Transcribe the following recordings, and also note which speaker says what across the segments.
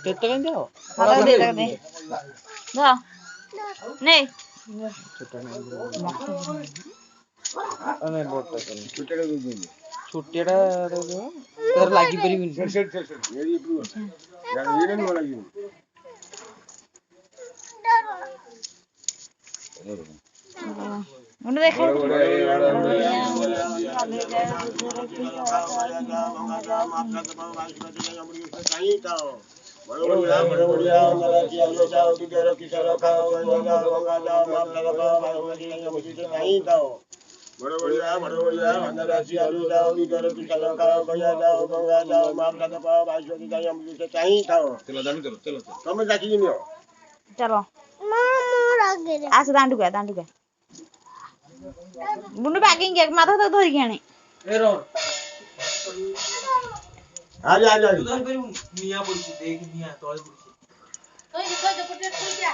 Speaker 1: केते में जाओ
Speaker 2: हां दे दा नहीं
Speaker 1: अने बोटा छुट्टीटा दे दे छुट्टीटा दे दे तर लागी परिबिन सेट मेरी प्रूव यार ये नहीं वाला क्यों
Speaker 2: उन्हें देखा चलो आज दांडू गया बुनु पैकिंग के माथा तक धरि के आने
Speaker 1: ए रो
Speaker 3: आ जा
Speaker 1: उधर पर मियां पड़सी देख मियां तोय पड़सी
Speaker 2: तो जपटे खुल जा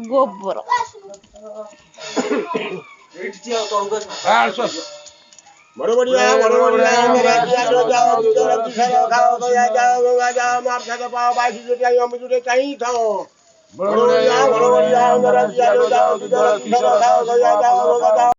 Speaker 2: गोबर
Speaker 1: एट जिया तोंगा हां सो
Speaker 3: बड़ो बढ़िया मेरा किया लो जाओ दूध किसरो खाओ तो या जाओ मार खा पाओ बाजी जो चाहिए हम जुड़े चाहिए खाओ बड़ो बढ़िया मेरा किया लो जाओ दूध किसरो खाओ तो या जाओ